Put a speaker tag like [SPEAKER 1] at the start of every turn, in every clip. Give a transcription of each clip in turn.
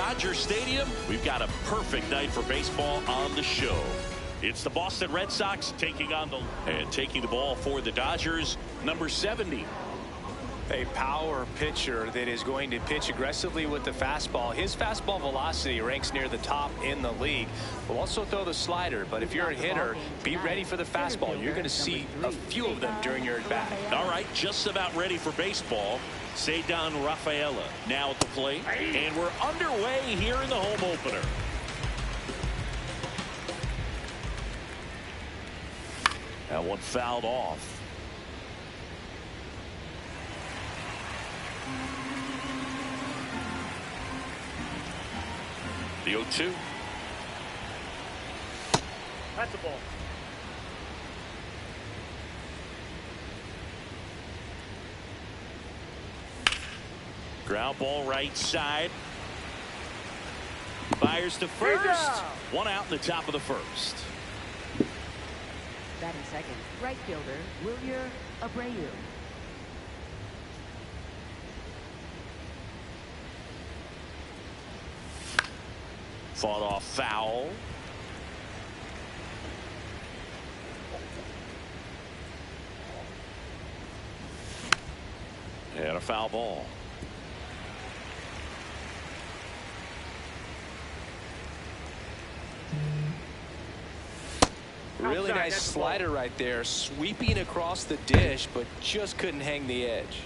[SPEAKER 1] Dodger Stadium. We've got a perfect night for baseball on the show. It's the Boston Red Sox taking the ball for the Dodgers, number 70.
[SPEAKER 2] A power pitcher that is going to pitch aggressively with the fastball. His fastball velocity ranks near the top in the league. Will also throw the slider, but if you're a hitter, be ready for the fastball. You're going to see a few of them during your at-bat.
[SPEAKER 1] All right, just about ready for baseball. Cedar Rafaela now at the plate, and we're underway here in the home opener. That one fouled off. The 0-2.
[SPEAKER 3] That's a ball.
[SPEAKER 1] Ground ball right side. Fires to first. One out in the top of the first.
[SPEAKER 4] Batting second, right fielder Wilyer Abreu.
[SPEAKER 1] Fought off foul. And a foul ball.
[SPEAKER 2] Really nice slider right there, sweeping across the dish, but just couldn't hang the edge.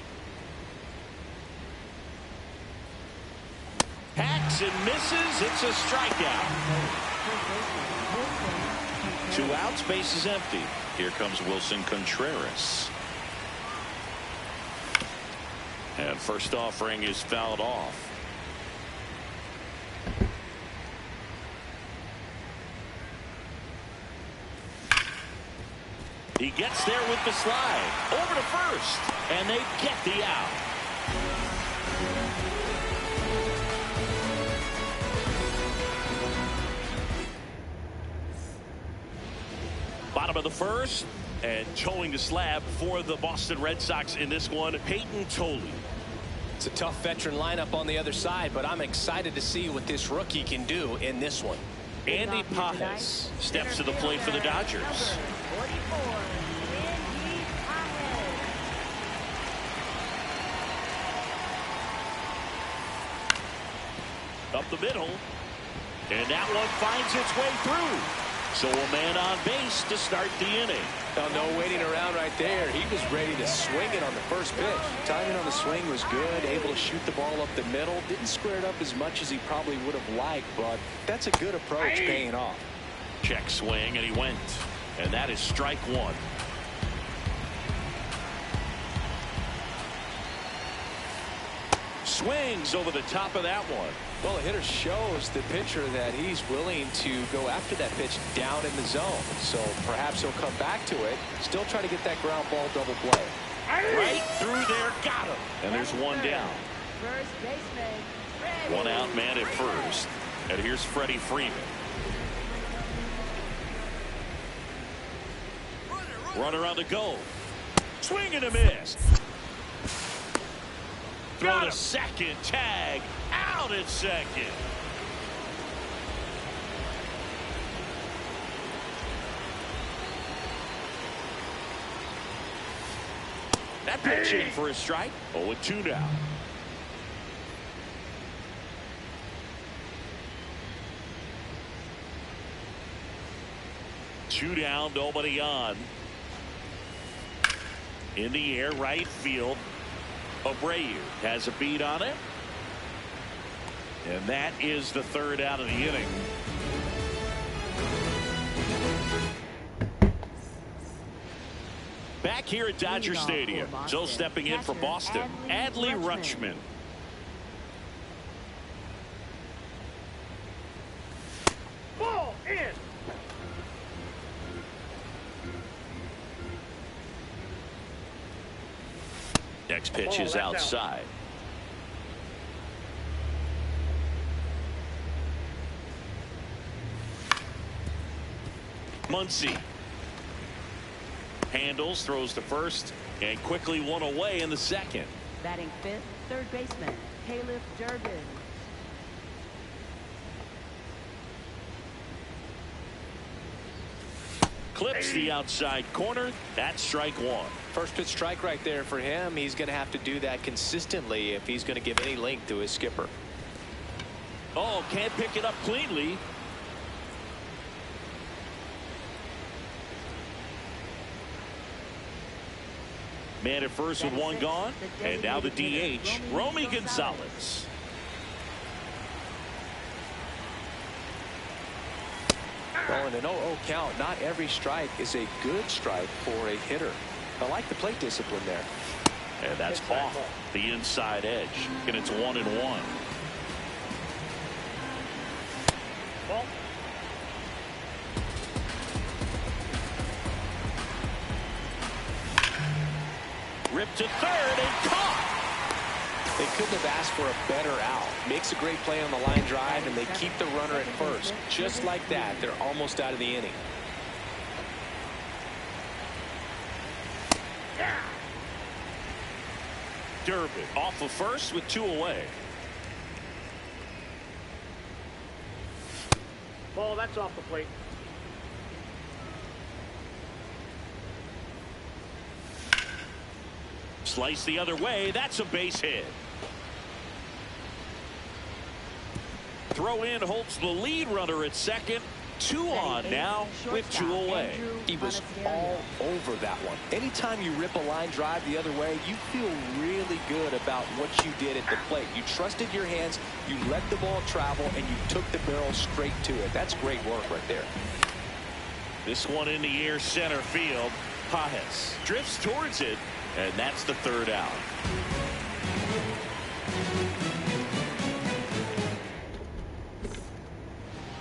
[SPEAKER 1] Hacks and misses. It's a strikeout. 2 outs, base is empty. Here comes Wilson Contreras. And first offering is fouled off. He gets there with the slide. Over to first. And they get the out. Bottom of the first. And towing the slab for the Boston Red Sox in this one, Peyton Tolley.
[SPEAKER 2] It's a tough veteran lineup on the other side, but I'm excited to see what this rookie can do in this one.
[SPEAKER 1] Andy Pajes steps to the plate for the Dodgers. Up the middle, and that one finds its way through. So a man on base to start the inning.
[SPEAKER 2] Oh, no waiting around right there. He was ready to swing it on the first pitch. Timing on the swing was good, able to shoot the ball up the middle. Didn't square it up as much as he probably would have liked, but that's a good approach paying off.
[SPEAKER 1] Check swing, and he went. And that is strike one. Swings over the top of that one.
[SPEAKER 2] Well, the hitter shows the pitcher that he's willing to go after that pitch down in the zone. So perhaps he'll come back to it. Still try to get that ground ball double play.
[SPEAKER 1] Right through there. Got him. And there's one down.
[SPEAKER 4] First baseman.
[SPEAKER 1] One out man at first. And here's Freddie Freeman. Runner on the go. Swing and a miss. Throw to second. Tag. Out at second. That pitch in for a strike. 0-2 now. Two down, nobody on. In the air, right field. Abreu has a beat on it. And that is the third out of the inning. Back here at Dodger Stadium. So stepping in for Boston, Adley Rutschman.
[SPEAKER 3] Ball in.
[SPEAKER 1] Next pitch is outside. Muncy handles, throws to first, and quickly one away in the 2nd.
[SPEAKER 4] Batting 5th, third baseman Caleb Durbin.
[SPEAKER 1] clips the outside corner. That's strike one.
[SPEAKER 2] First pitch strike right there for him. He's going to have to do that consistently if he's going to give any length to his skipper.
[SPEAKER 1] Oh, can't pick it up cleanly. Man at first with one gone. And now the DH, Romy Gonzalez.
[SPEAKER 2] Well, in an 0-0 count, not every strike is a good strike for a hitter. I like the plate discipline there.
[SPEAKER 1] And that's off the inside edge. And it's 1-1.
[SPEAKER 3] Ball.
[SPEAKER 1] Ripped to third and caught.
[SPEAKER 2] They couldn't have asked for a better out. Makes a great play on the line drive, and they keep the runner at first. Just like that, they're almost out of the inning.
[SPEAKER 1] Durbin off of first with 2 away.
[SPEAKER 3] Ball, that's off the plate.
[SPEAKER 1] Slice the other way. That's a base hit. Throw in holds the lead runner at second. 2 on now with 2 away.
[SPEAKER 2] He was all over that one. Anytime you rip a line drive the other way, you feel really good about what you did at the plate. You trusted your hands, you let the ball travel, and you took the barrel straight to it. That's great work right there.
[SPEAKER 1] This one in the air center field. Pajes drifts towards it, and that's the 3rd out.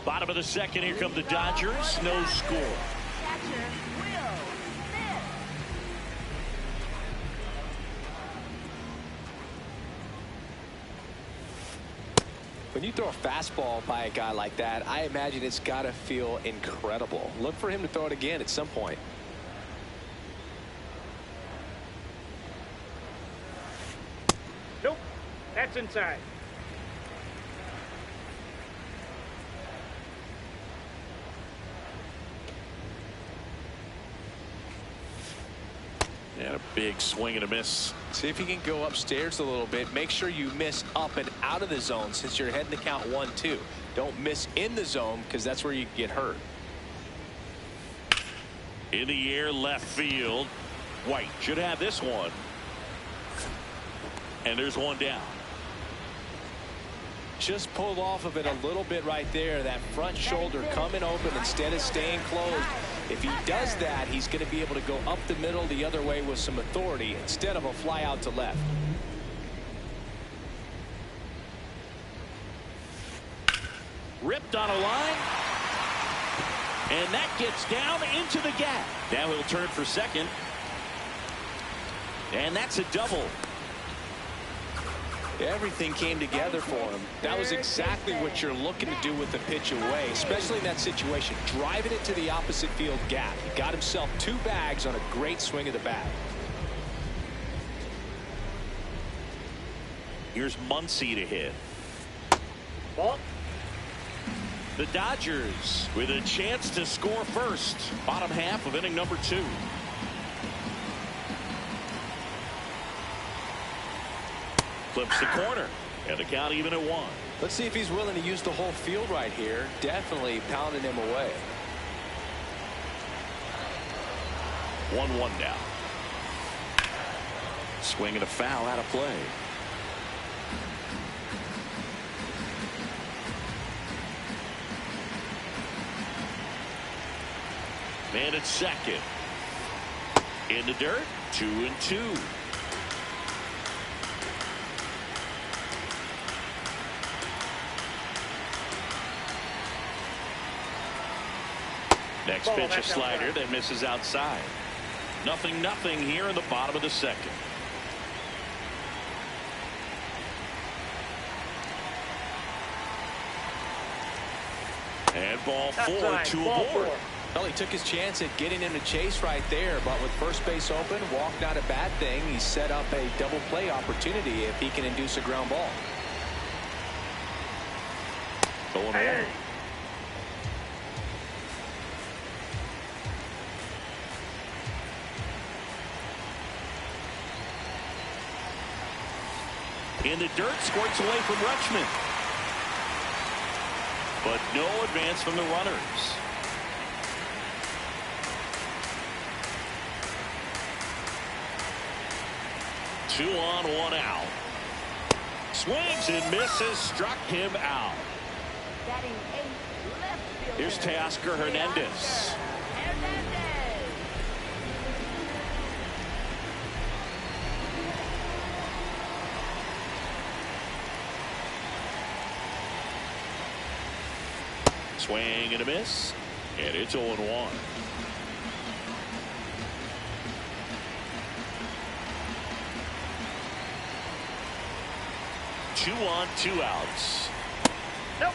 [SPEAKER 1] Bottom of the 2nd, here come the Dodgers. No score.
[SPEAKER 2] When you throw a fastball by a guy like that, I imagine it's got to feel incredible. Look for him to throw it again at some point.
[SPEAKER 3] Nope. That's inside.
[SPEAKER 1] And a big swing and a miss.
[SPEAKER 2] See if you can go upstairs a little bit. Make sure you miss up and out of the zone since you're heading to count 1-2. Don't miss in the zone because that's where you get hurt.
[SPEAKER 1] In the air left field. White should have this one. And there's one down.
[SPEAKER 2] Just pulled off of it a little bit right there. That front shoulder coming open instead of staying closed. If he does that, he's going to be able to go up the middle the other way with some authority instead of a fly out to left.
[SPEAKER 1] Ripped on a line. And that gets down into the gap. Now he'll turn for second. And that's a double.
[SPEAKER 2] Everything came together for him. That was exactly what you're looking to do with the pitch away, especially in that situation. Driving it to the opposite field gap. He got himself 2 bags on a great swing of the bat.
[SPEAKER 1] Here's Muncy to hit.
[SPEAKER 3] Ball.
[SPEAKER 1] The Dodgers with a chance to score first. Bottom half of inning number 2. Flips the corner, and the count even at 1.
[SPEAKER 2] Let's see if he's willing to use the whole field right here. Definitely pounding him away.
[SPEAKER 1] 1-1 now. Swing and a foul out of play. Man at second. In the dirt. 2-2. Next pitch, a slider that misses outside. 0-0 here in the bottom of the 2nd. And ball 4, 2 aboard.
[SPEAKER 2] Well, he took his chance at getting him to chase right there, but with first base open, walk not a bad thing. He set up a double play opportunity if he can induce a ground ball.
[SPEAKER 1] Going on. In the dirt, squirts away from Rutschman. But no advance from the runners. Two on, one out. Swings and misses, struck him out.
[SPEAKER 4] Batting eighth, left fielder.
[SPEAKER 1] Here's Teoscar Hernandez. Swing and a miss, and it's 0-1. Two on, two outs.
[SPEAKER 3] Nope.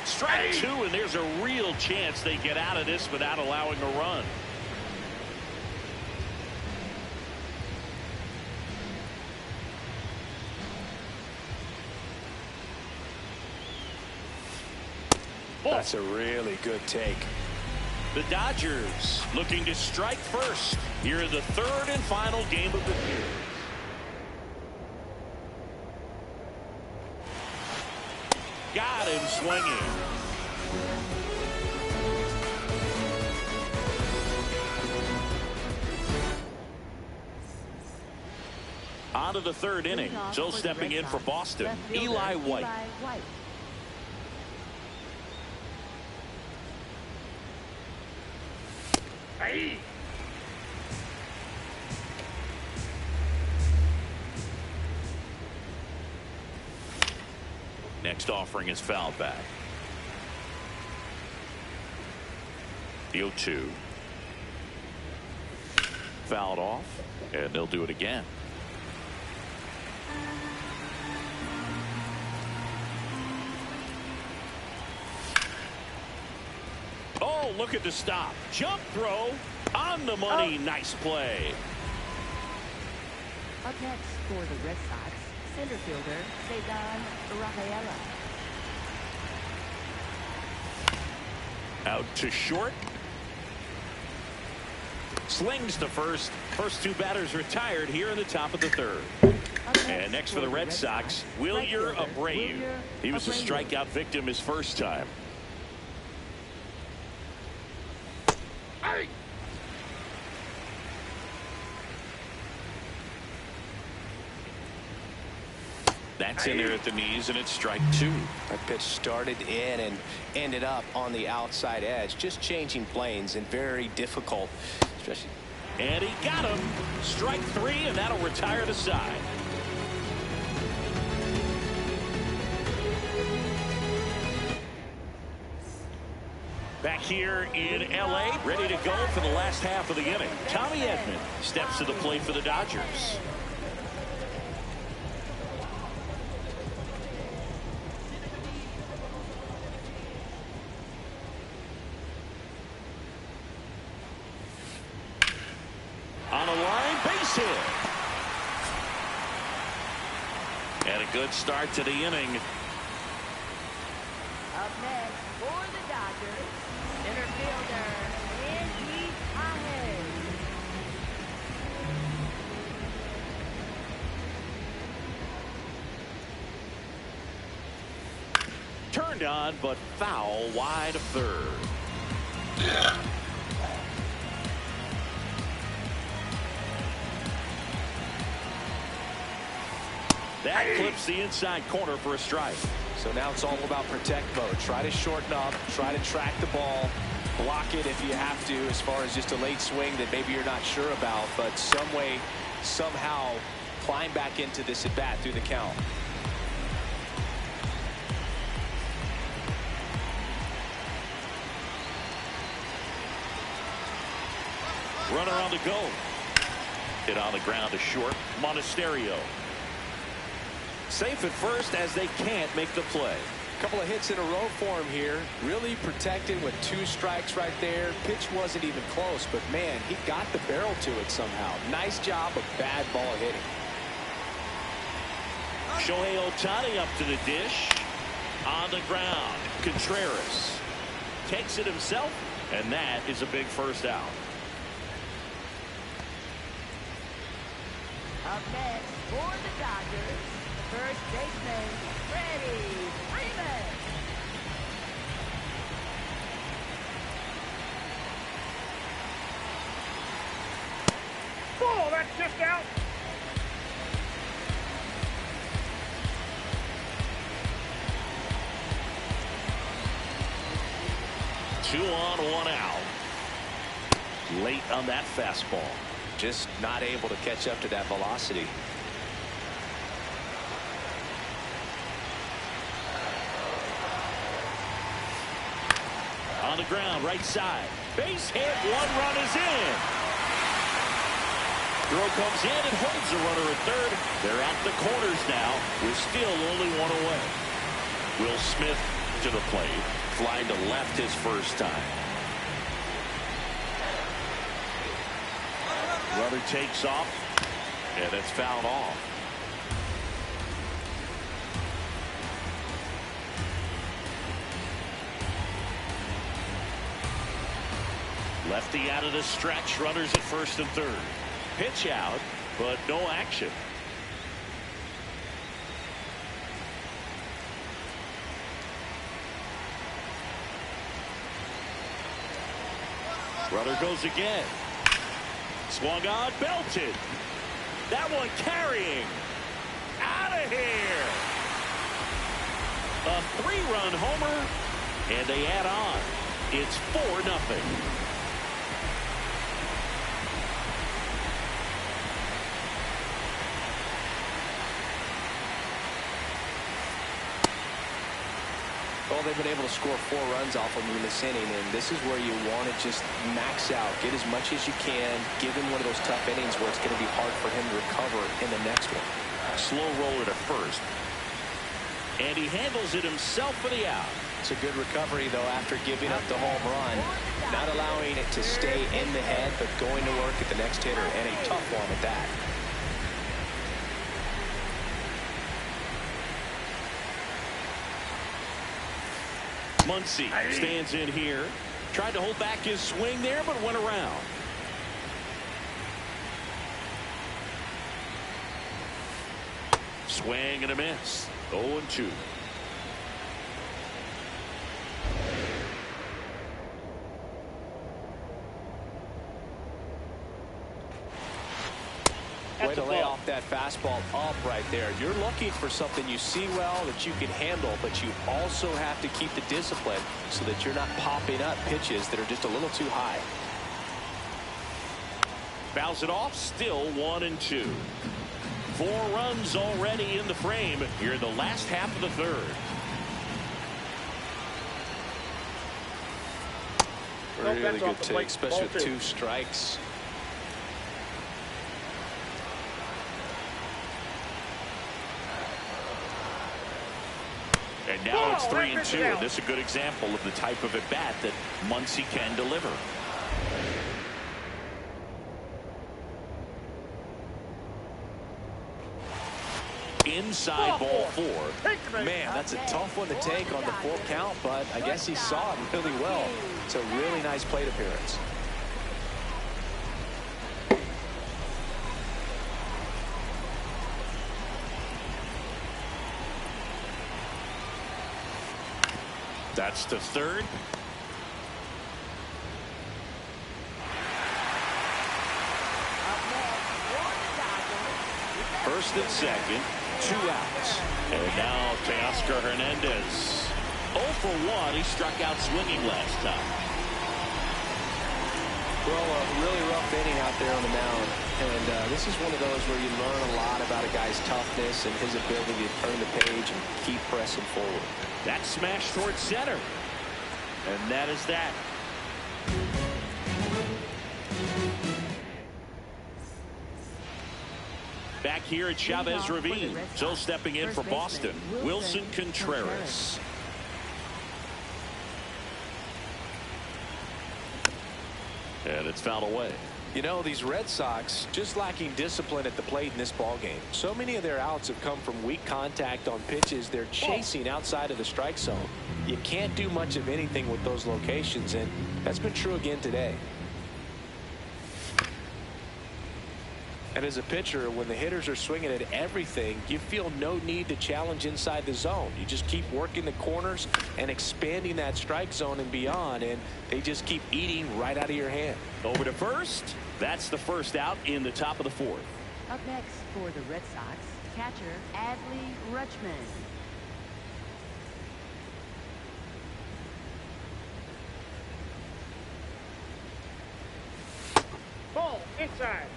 [SPEAKER 1] Strike two, and there's a real chance they get out of this without allowing a run.
[SPEAKER 2] That's a really good take.
[SPEAKER 1] The Dodgers looking to strike first here in the third and final game of the year. Got him swinging. On to the third inning. So stepping in for Boston, Eli White.
[SPEAKER 3] Hey.
[SPEAKER 1] Next offering is fouled back. The 0-2. Fouled off, and they'll do it again. Oh, look at the stop. Jump throw on the money. Nice play.
[SPEAKER 4] Up next for the Red Sox, center fielder Cesar Rafaela.
[SPEAKER 1] Out to short. Slings to first. First two batters retired here in the top of the third. And next for the Red Sox, Wilyer Abreu. He was a strikeout victim his first time.
[SPEAKER 3] Hey.
[SPEAKER 1] That's in there at the knees, and it's strike two.
[SPEAKER 2] That pitch started in and ended up on the outside edge, just changing planes and very difficult, especially.
[SPEAKER 1] And he got him. Strike three, and that'll retire the side. Back here in L.A., ready to go for the last half of the inning. Tommy Edman steps to the plate for the Dodgers. On a line, base hit. And a good start to the inning.
[SPEAKER 4] Up next for the Dodgers, center fielder Andy Pajes.
[SPEAKER 1] Turned on, but foul wide of third. That clips the inside corner for a strike.
[SPEAKER 2] So now it's all about protect mode. Try to shorten up, try to track the ball, block it if you have to, as far as just a late swing that maybe you're not sure about, but some way, somehow climb back into this at bat through the count.
[SPEAKER 1] Runner on the go. Hit on the ground to short. Monasterio. Safe at first as they can't make the play.
[SPEAKER 2] A couple of hits in a row for him here. Really protected with two strikes right there. Pitch wasn't even close, but man, he got the barrel to it somehow. Nice job of bad ball hitting.
[SPEAKER 1] Shohei Ohtani up to the dish. On the ground, Contreras takes it himself, and that is a big first out.
[SPEAKER 4] Up next for the Dodgers, first baseman, Freddie Freeman.
[SPEAKER 3] Oh, that's just out.
[SPEAKER 1] Two on, one out. Late on that fastball.
[SPEAKER 2] Just not able to catch up to that velocity.
[SPEAKER 1] On the ground, right side. Base hit, one run is in. Throw comes in and holds the runner at third. They're at the corners now. We're still only one away. Will Smith to the plate. Flying to left his first time. Runner takes off, and it's fouled off. Lefty out of the stretch. Runners at first and third. Pitch out, but no action. Runner goes again. Swung on, belted. That one carrying. Out of here. A three-run homer, and they add on. It's 4-0.
[SPEAKER 2] Well, they've been able to score 4 runs off of him in this inning, and this is where you want to just max out, get as much as you can, give him one of those tough innings where it's going to be hard for him to recover in the next one.
[SPEAKER 1] Slow roller to first, and he handles it himself for the out.
[SPEAKER 2] It's a good recovery, though, after giving up the home run, not allowing it to stay in the head, but going to work at the next hitter, and a tough one at that.
[SPEAKER 1] Muncy stands in here. Tried to hold back his swing there, but went around. Swing and a miss. 0-2.
[SPEAKER 2] Way to lay off that fastball up right there. You're looking for something you see well that you can handle, but you also have to keep the discipline so that you're not popping up pitches that are just a little too high.
[SPEAKER 1] Fouls it off, still 1-2. 4 runs already in the frame here in the last half of the third.
[SPEAKER 2] Really good take, especially with 2 strikes.
[SPEAKER 1] And now it's 3-2, and this is a good example of the type of at-bat that Muncy can deliver. Inside ball 4.
[SPEAKER 2] Man, that's a tough one to take on the full count, but I guess he saw it really well. It's a really nice plate appearance.
[SPEAKER 1] That's the third. First and second, 2 outs. And now Teoscar Hernandez. 0 for 1. He struck out swinging last time.
[SPEAKER 2] Well, a really rough inning out there on the mound. And this is one of those where you learn a lot about a guy's toughness and his ability to turn the page and keep pressing forward.
[SPEAKER 1] That smash towards center. And that is that. Back here at Chavez Ravine. So stepping in for Boston, Wilson Contreras. And it's fouled away.
[SPEAKER 2] You know, these Red Sox just lacking discipline at the plate in this ball game. So many of their outs have come from weak contact on pitches they're chasing outside of the strike zone. You can't do much of anything with those locations, and that's been true again today. And as a pitcher, when the hitters are swinging at everything, you feel no need to challenge inside the zone. You just keep working the corners and expanding that strike zone and beyond, and they just keep eating right out of your hand.
[SPEAKER 1] Over to first. That's the first out in the top of the fourth.
[SPEAKER 4] Up next for the Red Sox, catcher Adley Rutschman.
[SPEAKER 3] Ball inside.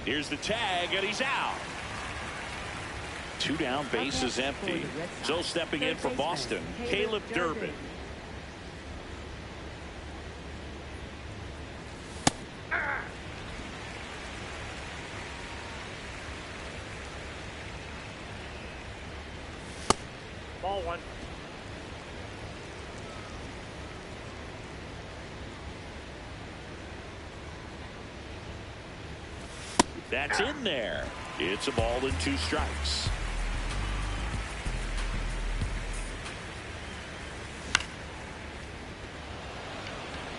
[SPEAKER 1] Here's the tag, and he's out. 2 down, bases empty. So stepping in for Boston, Caleb Durbin.
[SPEAKER 3] Ball 1.
[SPEAKER 1] That's in there. It's a ball and 2 strikes.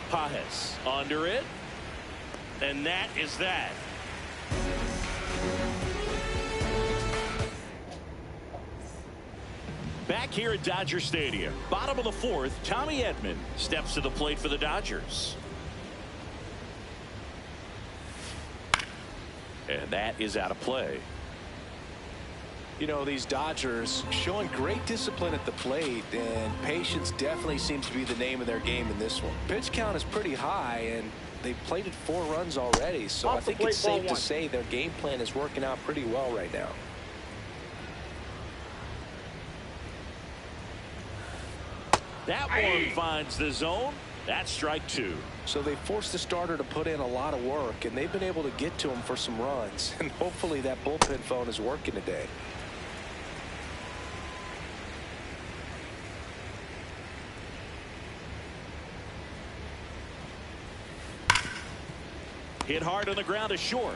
[SPEAKER 1] Pajes under it. And that is that. Back here at Dodger Stadium, bottom of the fourth, Tommy Edman steps to the plate for the Dodgers. And that is out of play.
[SPEAKER 2] You know, these Dodgers showing great discipline at the plate, and patience definitely seems to be the name of their game in this one. Pitch count is pretty high, and they've plated 4 runs already, so I think it's safe to say their game plan is working out pretty well right now.
[SPEAKER 1] That one finds the zone. That's strike 2.
[SPEAKER 2] So they forced the starter to put in a lot of work, and they've been able to get to him for some runs. And hopefully that bullpen phone is working today.
[SPEAKER 1] Hit hard on the ground to short.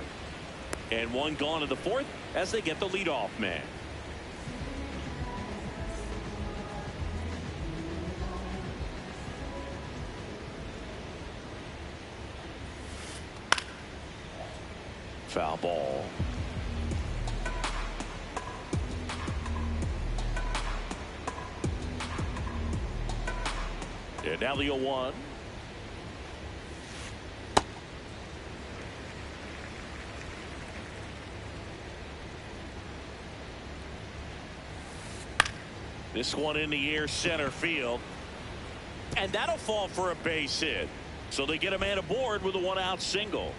[SPEAKER 1] And one gone in the fourth as they get the leadoff man. Foul ball. And now the 0-1. This one in the air, center field. And that'll fall for a base hit. So they get a man aboard with a 1-out single.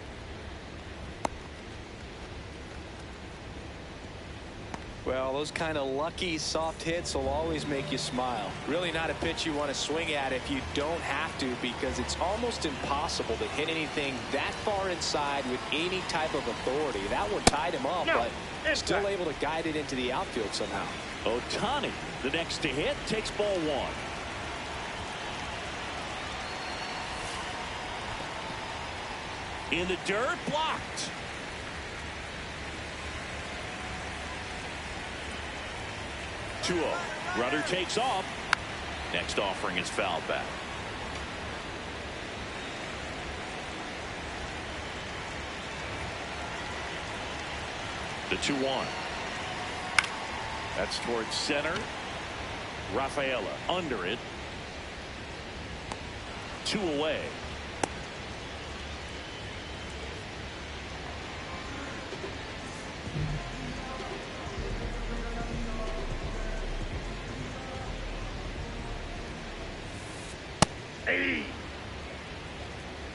[SPEAKER 2] Well, those kind of lucky soft hits will always make you smile. Really not a pitch you want to swing at if you don't have to, because it's almost impossible to hit anything that far inside with any type of authority. That one tied him up, but still able to guide it into the outfield somehow.
[SPEAKER 1] Ohtani, the next to hit, takes ball 1. In the dirt, blocked. Runner takes off. Next offering is fouled back. The 2-1. That's towards center. Rafaela under it. 2 away.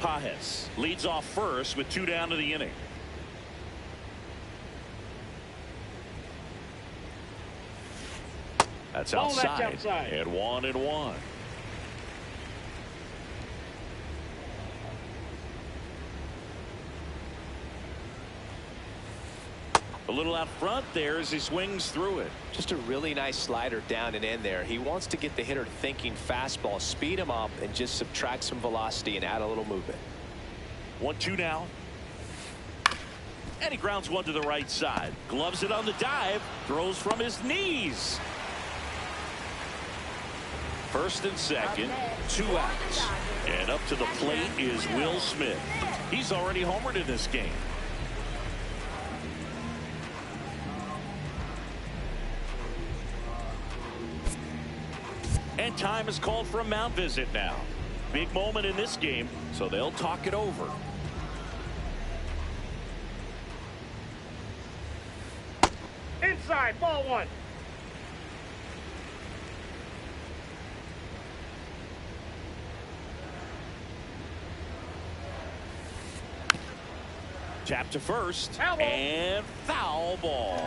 [SPEAKER 1] Pajes leads off first with 2 down to the inning. That's outside. And 1-1. A little out front there as he swings through it.
[SPEAKER 2] Just a really nice slider down and in there. He wants to get the hitter thinking fastball, speed him up, and just subtract some velocity and add a little movement.
[SPEAKER 1] 1-2 now. And he grounds one to the right side. Gloves it on the dive. Throws from his knees. First and second, 2 outs. And up to the plate is Will Smith. He's already homered in this game. And time is called for a mound visit now. Big moment in this game, so they'll talk it over.
[SPEAKER 3] Inside, ball 1.
[SPEAKER 1] Tap to first.
[SPEAKER 3] Foul ball.
[SPEAKER 1] And foul ball.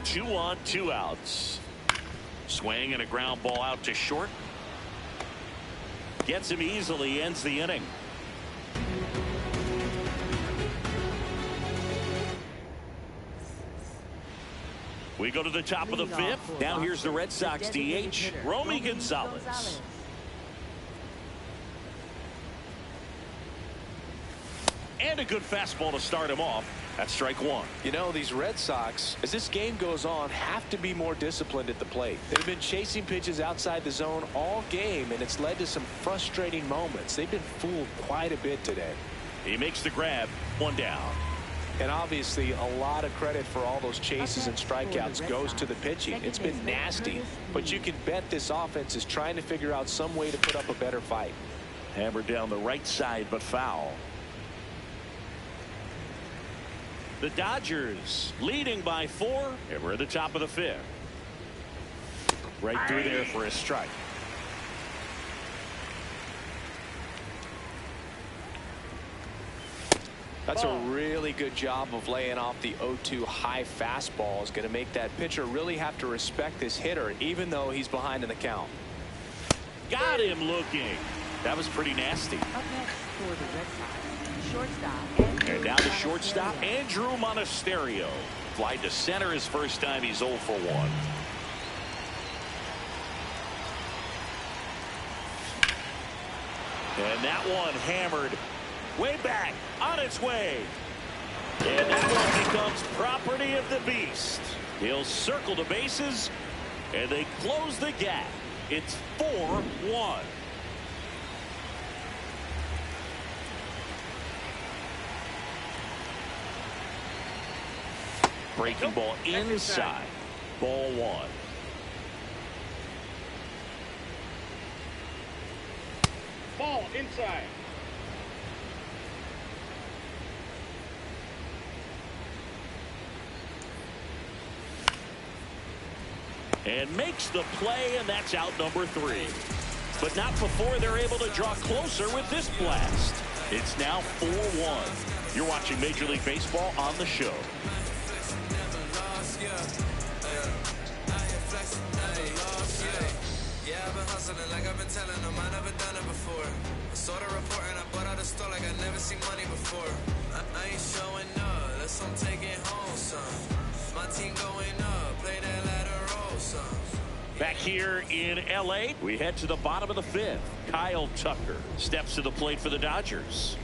[SPEAKER 1] Two on, 2 outs. Swing and a ground ball out to short. Gets him easily, ends the inning. We go to the top of the 5th. Now here's the Red Sox DH, Romy Gonzalez. And a good fastball to start him off. That's strike 1.
[SPEAKER 2] You know, these Red Sox, as this game goes on, have to be more disciplined at the plate. They've been chasing pitches outside the zone all game, and it's led to some frustrating moments. They've been fooled quite a bit today.
[SPEAKER 1] He makes the grab. 1 down.
[SPEAKER 2] And obviously, a lot of credit for all those chases and strikeouts goes to the pitching. It's been nasty, but you can bet this offense is trying to figure out some way to put up a better fight.
[SPEAKER 1] Hammered down the right side, but foul. The Dodgers leading by 4, and we're at the top of the 5th. Right through there for a strike.
[SPEAKER 2] That's a really good job of laying off the 0-2 high fastball. Is going to make that pitcher really have to respect this hitter, even though he's behind in the count.
[SPEAKER 1] Got him looking. That was pretty nasty.
[SPEAKER 4] Up next for the Red Sox, shortstop.
[SPEAKER 1] And now the shortstop, Andrew Monasterio. Fly to center his first time. He's 0 for 1. And that one hammered way back, on its way. And that one becomes property of the beast. He'll circle the bases, and they close the gap. It's 4-1. Breaking ball inside. Ball 1.
[SPEAKER 3] Ball inside.
[SPEAKER 1] And makes the play, and that's out number 3. But not before they're able to draw closer with this blast. It's now 4-1. You're watching Major League Baseball on the show.
[SPEAKER 5] Yeah, I've been hustling like I've been telling them I never done it before. I saw the report and I bought out the store like I never seen money before. I ain't showing up, that's I'm taking home some. My team going up, play that lateral some.
[SPEAKER 1] Back here in L.A., we head to the bottom of the 5th. Kyle Tucker steps to the plate for the Dodgers.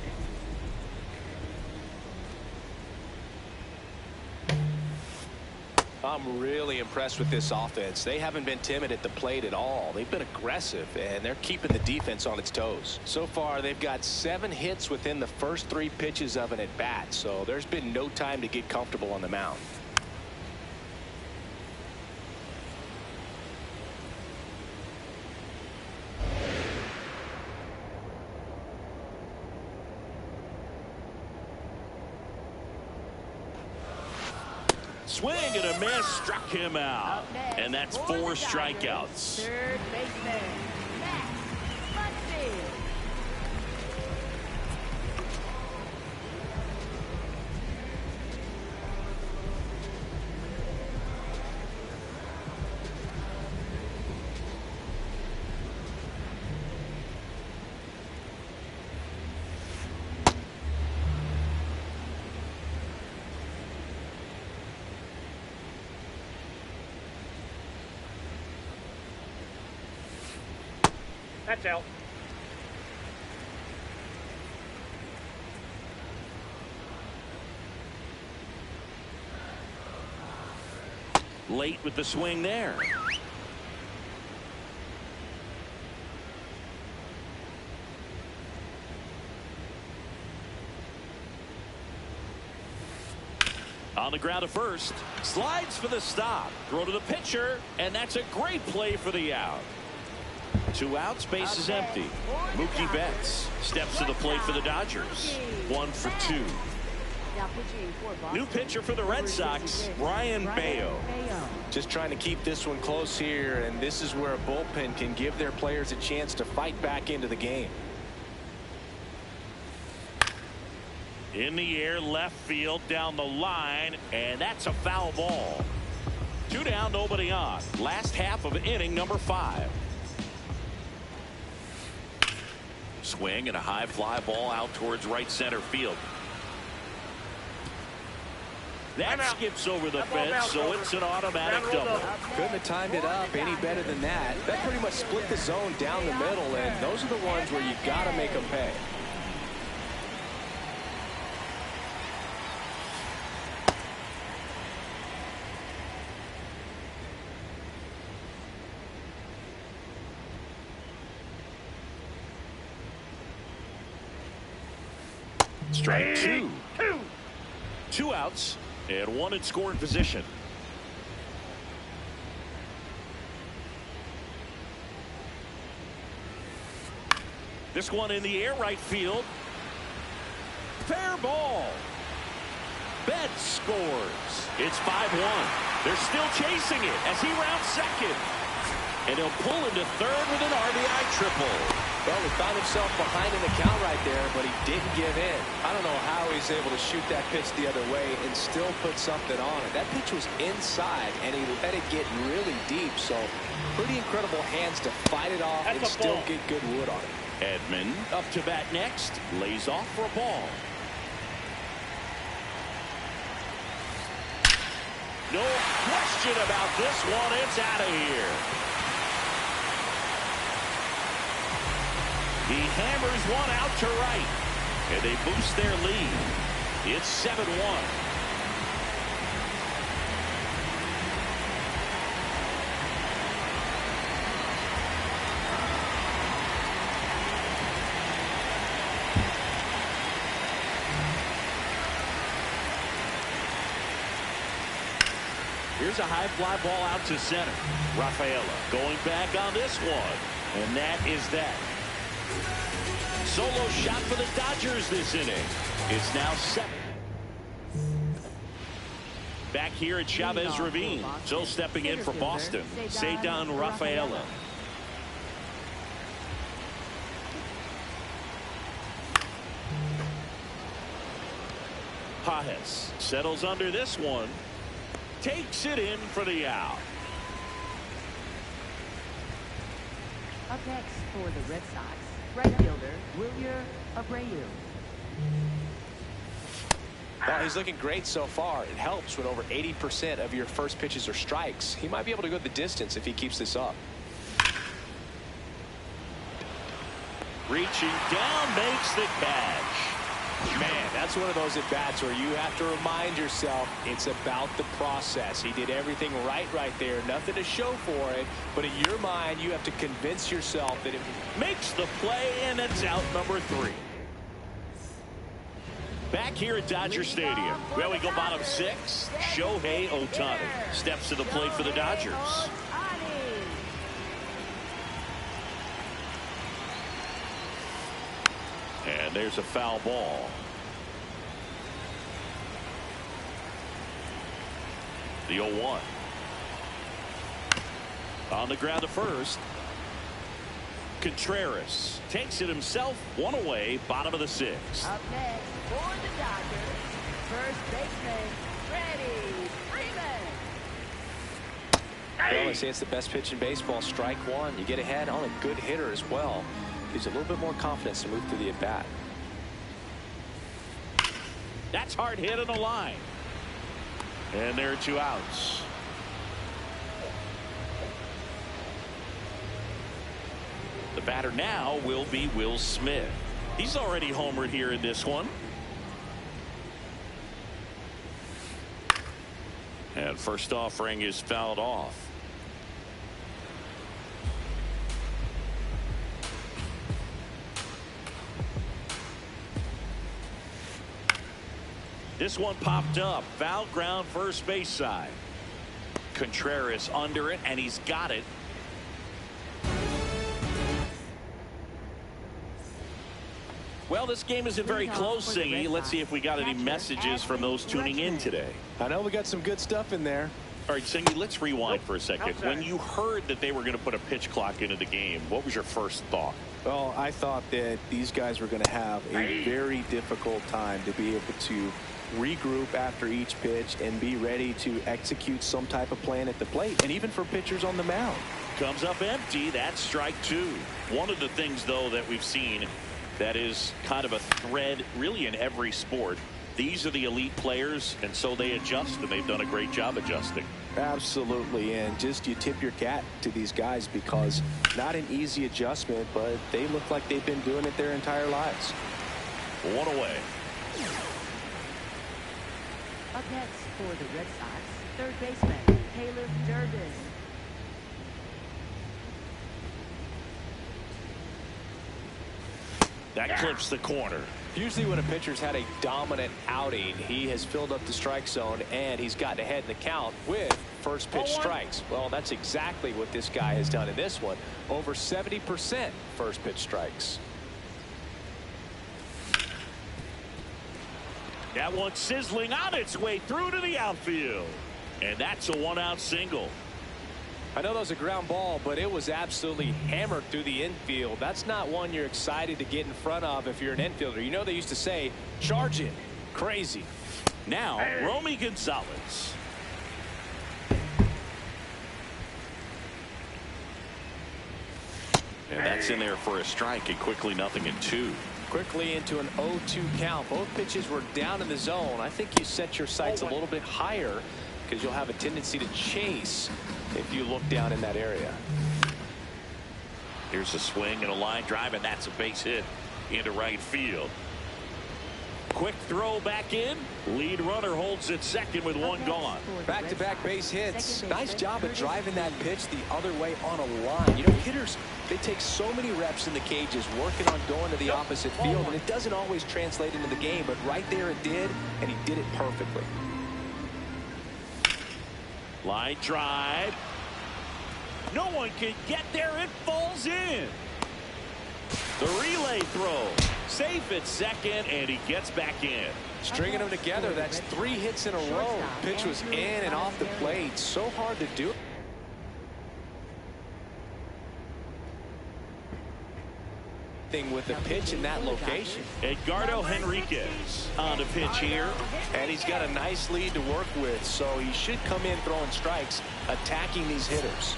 [SPEAKER 2] I'm really impressed with this offense. They haven't been timid at the plate at all. They've been aggressive, and they're keeping the defense on its toes. So far, they've got 7 hits within the first 3 pitches of an at-bat, so there's been no time to get comfortable on the mound.
[SPEAKER 1] Swing and a miss, struck him out. And that's 4 strikeouts.
[SPEAKER 4] Third baseman, Matt Muncy.
[SPEAKER 3] That's out.
[SPEAKER 1] Late with the swing there. On the ground to first. Slides for the stop. Throw to the pitcher. And that's a great play for the out. 2 outs. Base is empty. Mookie Betts steps to the plate for the Dodgers. 1 for 2. New pitcher for the Red Sox, Ryan Baio.
[SPEAKER 2] Just trying to keep this one close here, and this is where a bullpen can give their players a chance to fight back into the game.
[SPEAKER 1] In the air, left field, down the line, and that's a foul ball. 2 down, nobody on. Last half of inning number 5. Swing and a high fly ball out towards right center field. That skips over the fence, so it's an automatic double.
[SPEAKER 2] Couldn't have timed it up any better than that. That pretty much split the zone down the middle, and those are the ones where you got to make them pay.
[SPEAKER 1] Strike 2. 2 outs and 1 in scoring position. This one in the air, right field. Fair ball. Betts scores. It's 5-1. They're still chasing it as he rounds second. And he'll pull into third with an RBI triple.
[SPEAKER 2] Well, he found himself behind in the count right there, but he didn't give in. I don't know how he's able to shoot that pitch the other way and still put something on it. That pitch was inside, and he let it get really deep. So pretty incredible hands to fight it off and still get good wood on it.
[SPEAKER 1] Edman up to bat next. Lays off for a ball. No question about this one. It's out of here. He hammers one out to right, and they boost their lead. It's 7-1. Here's a high fly ball out to center. Rafaela going back on this one, and that is that. Solo shot for the Dodgers this inning. It's now 7. Back here at Chavez Ravine. Still stepping in for Boston, Ceddanne Rafaela. Pages settles under this one. Takes it in for the out.
[SPEAKER 4] Up next for the Red Sox, right fielder Wilyer Abreu.
[SPEAKER 2] Well, he's looking great so far. It helps when over 80% of your first pitches are strikes. He might be able to go the distance if he keeps this up.
[SPEAKER 1] Reaching down, makes the catch.
[SPEAKER 2] Man, that's one of those at-bats where you have to remind yourself it's about the process. He did everything right there. Nothing to show for it. But in your mind, you have to convince yourself that it
[SPEAKER 1] makes the play, and it's out number 3. Back here at Dodger Stadium. Well, we go bottom 6. Shohei Ohtani steps to the plate for the Dodgers. And there's a foul ball. The 0-1. On the ground to first. Contreras takes it himself. 1 away, bottom of the 6th.
[SPEAKER 4] Up next for the Dodgers, first baseman Freddie Freeman.
[SPEAKER 2] Well, they say it's the best pitch in baseball. Strike 1. You get ahead on a good hitter as well. Gives you a little bit more confidence to move through the at-bat.
[SPEAKER 1] That's hard hit on the line. And there are 2 outs. The batter now will be Will Smith. He's already homered here in this one. And first offering is fouled off. This one popped up. Foul ground first base side. Contreras under it, and he's got it. Well, this game isn't very close, Singy. Let's see if we got any messages from those tuning in today.
[SPEAKER 2] I know we got some good stuff in there.
[SPEAKER 1] All right, Singy, let's rewind for a second. When you heard that they were going to put a pitch clock into the game, what was your first thought?
[SPEAKER 2] Well, I thought that these guys were going to have a very difficult time to be able to regroup after each pitch and be ready to execute some type of plan at the plate, and even for pitchers on the mound.
[SPEAKER 1] Comes up empty. That's strike two. One of the things, though, that we've seen that is kind of a thread really in every sport. These are the elite players, and so they adjust, and they've done a great job adjusting.
[SPEAKER 2] Absolutely, and just you tip your cap to these guys because not an easy adjustment, but they look like they've been doing it their entire lives.
[SPEAKER 1] One away.
[SPEAKER 4] Up next for the Red Sox, third baseman Caleb Durbin.
[SPEAKER 1] That clips the corner.
[SPEAKER 2] Usually when a pitcher's had a dominant outing, he has filled up the strike zone and he's gotten ahead in the count with first pitch strikes. Well, that's exactly what this guy has done in this one. Over 70% first pitch strikes.
[SPEAKER 1] That one sizzling on its way through to the outfield. And that's a one-out single.
[SPEAKER 2] I know that was a ground ball, but it was absolutely hammered through the infield. That's not one you're excited to get in front of if you're an infielder. You know they used to say, charge it. Crazy.
[SPEAKER 1] Now, Romy Gonzalez. And that's in there for a strike, and quickly 0-2.
[SPEAKER 2] Quickly into an 0-2 count. Both pitches were down in the zone. I think you set your sights a little bit higher because you'll have a tendency to chase if you look down in that area.
[SPEAKER 1] Here's a swing and a line drive, and that's a base hit into right field. Quick throw back in. Lead runner holds at second with one gone.
[SPEAKER 2] Back-to-back base hits. Nice job of driving that pitch the other way on a line. You know, hitters, they take so many reps in the cages working on going to the opposite field, and it doesn't always translate into the game, but right there it did, and he did it perfectly.
[SPEAKER 1] Line drive. No one can get there. It falls in. The relay throw. Safe at second, and he gets back in.
[SPEAKER 2] Stringing them together, that's 3 hits in a row. Pitch was in and off the plate. So hard to do. With the pitch in that location.
[SPEAKER 1] Edgardo Henriquez on the pitch here.
[SPEAKER 2] And he's got a nice lead to work with, so he should come in throwing strikes, attacking these hitters.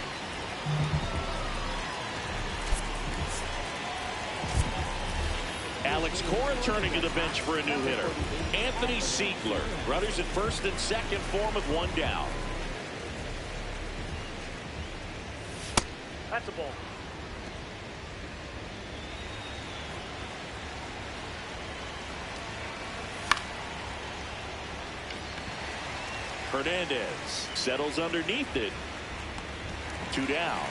[SPEAKER 1] Alex Cora turning to the bench for a new hitter. Anthony Siegler. Runners at first and second for him with one down.
[SPEAKER 3] That's a ball.
[SPEAKER 1] Hernandez settles underneath it. 2 down.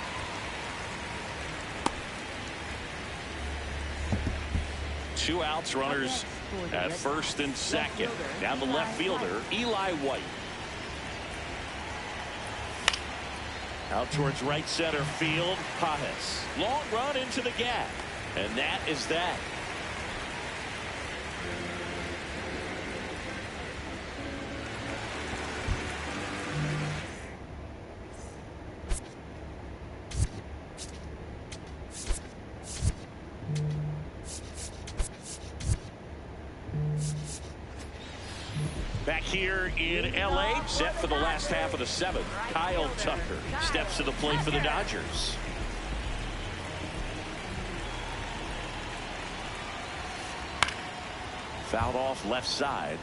[SPEAKER 1] Two outs, runners at first and second. Now the left fielder, Eli White. Out towards right center field, Pajes. Long run into the gap. And that is that. Back here in L.A., set for the last half of the 7th. Kyle Tucker steps to the plate for the Dodgers. Fouled off left side.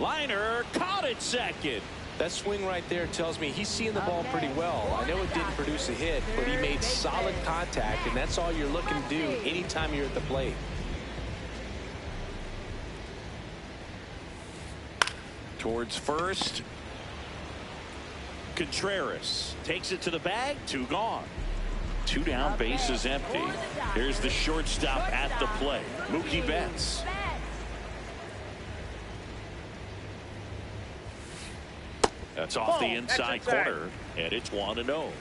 [SPEAKER 1] Liner caught it second.
[SPEAKER 2] That swing right there tells me he's seeing the ball pretty well. I know it didn't produce a hit, but he made solid contact, and that's all you're looking to do anytime you're at the plate.
[SPEAKER 1] Towards first. Contreras takes it to the bag. 2 gone. 2 down, bases empty. Here's the shortstop at the plate, Mookie Betts. That's off the inside corner, and it's 1-0.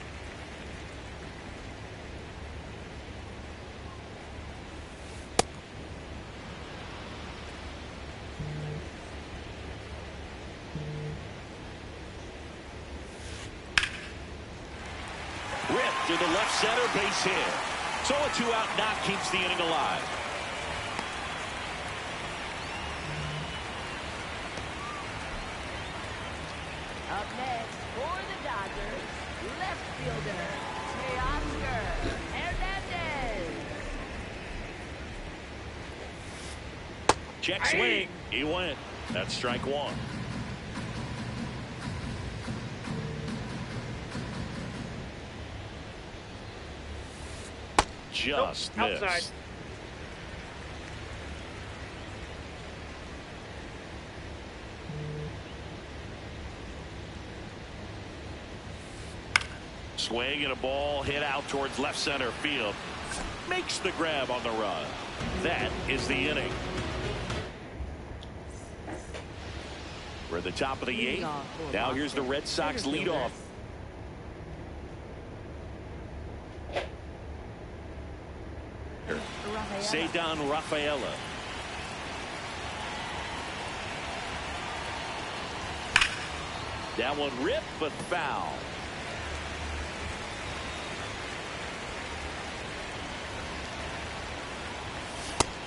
[SPEAKER 1] Ripped to the left center, base hit. So a 2-out knock keeps the inning alive.
[SPEAKER 4] Up next for the Dodgers, left fielder, Teoscar Hernandez.
[SPEAKER 1] Check swing. He went. That's strike 1. Just missed.
[SPEAKER 3] Outside.
[SPEAKER 1] Swing and a ball hit out towards left center field. Makes the grab on the run. That is the inning. We're at the top of the 8th. Now here's the Red Sox leadoff. Cedar Rafaela. That one ripped but foul.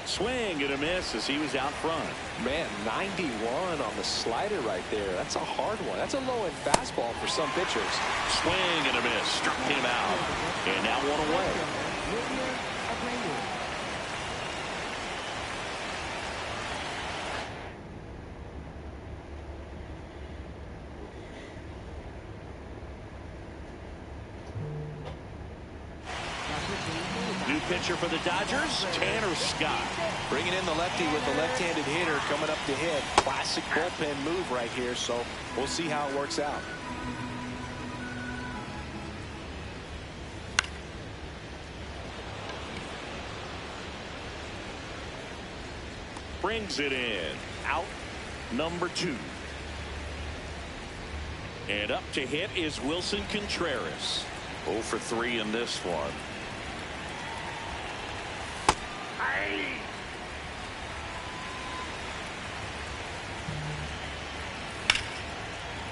[SPEAKER 1] Swing and a miss as he was out front.
[SPEAKER 2] Man, 91 on the slider right there. That's a hard one. That's a low-end fastball for some pitchers.
[SPEAKER 1] Swing and a miss. Struck him out. And now 1 away. New pitcher for the Dodgers, Tanner Scott.
[SPEAKER 2] Bringing in the lefty with the left-handed hitter coming up to hit. Classic bullpen move right here, so we'll see how it works out.
[SPEAKER 1] Brings it in. Out number 2. And up to hit is Wilson Contreras. 0 for 3 in this one.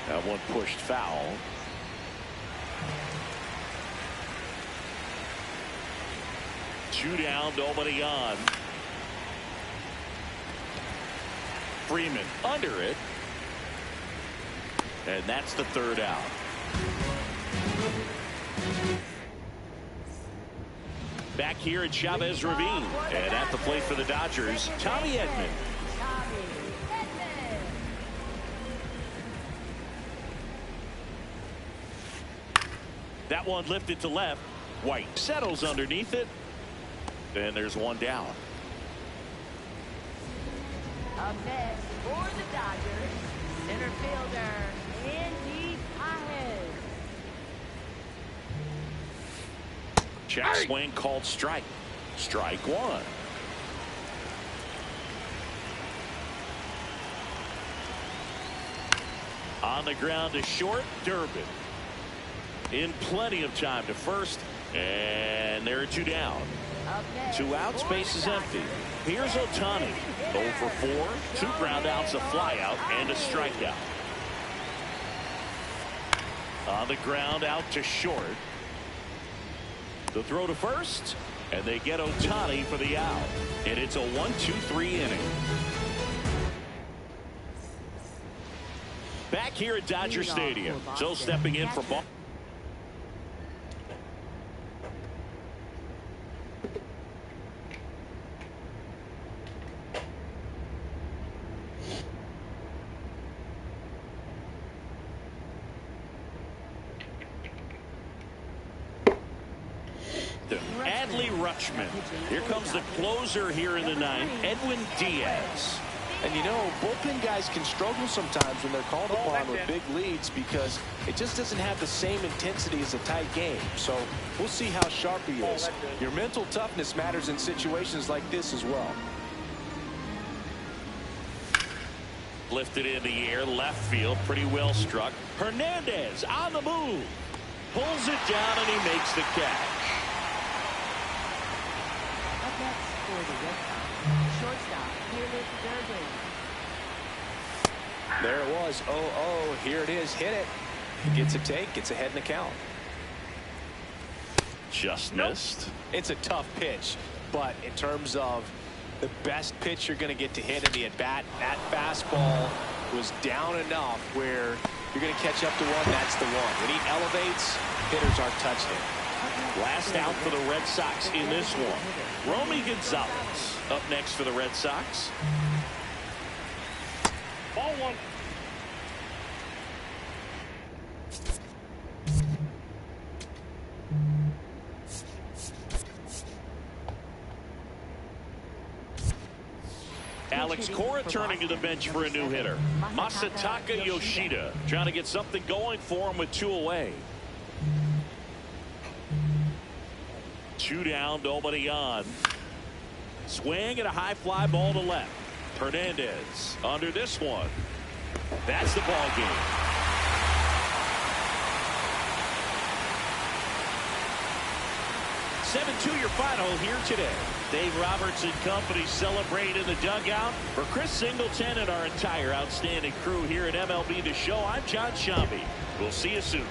[SPEAKER 1] That one pushed foul. Two down, nobody on. Freeman under it. And that's the 3rd out. Back here at Chavez Ravine. And at the plate for the Dodgers, Tommy Edman. That one lifted to left. White settles underneath it. And there's 1 down.
[SPEAKER 4] Up next for the Dodgers, center fielder, Andy Paez.
[SPEAKER 1] Check swing called strike. Strike 1. On the ground to short, Durbin. In plenty of time to first, and there are 2 down. 2 outs, base is empty. Here's Ohtani. 0 for 4, 2 ground outs, a fly out, and a strikeout. On the ground out to short. The throw to first, and they get Ohtani for the out. And it's a 1-2-3 inning. Back here at Dodger Stadium. Joe stepping in for ball. captain, Adley Rutschman. Here comes the closer here in the ninth, Edwin Diaz.
[SPEAKER 2] And you know, bullpen guys can struggle sometimes when they're called upon with big leads because it just doesn't have the same intensity as a tight game. So we'll see how sharp he is. Your mental toughness matters in situations like this as well.
[SPEAKER 1] Lifted in the air, left field, pretty well struck. Hernandez on the move. Pulls it down and he makes the catch.
[SPEAKER 4] Up next for the Red Sox, shortstop, Felix Durden.
[SPEAKER 2] There it was. 0-0. Here it is. Hit it. He gets a take. Gets ahead in the count.
[SPEAKER 1] Just missed.
[SPEAKER 2] It's a tough pitch, but in terms of the best pitch you're going to get to hit in the at-bat, that fastball was down enough where you're going to catch up to one. That's the one. When he elevates, hitters aren't touching it.
[SPEAKER 1] Last out for the Red Sox in this one. Romy Gonzalez up next for the Red Sox.
[SPEAKER 3] Ball one.
[SPEAKER 1] Alex Cora turning to the bench for a new hitter. Masataka Yoshida trying to get something going for him with 2 away. 2 down, nobody on. Swing and a high fly ball to left. Hernandez under this one. That's the ball game. 7-2 your final here today. Dave Roberts and company celebrate in the dugout. For Chris Singleton and our entire outstanding crew here at MLB The Show, I'm John Shambi. We'll see you soon.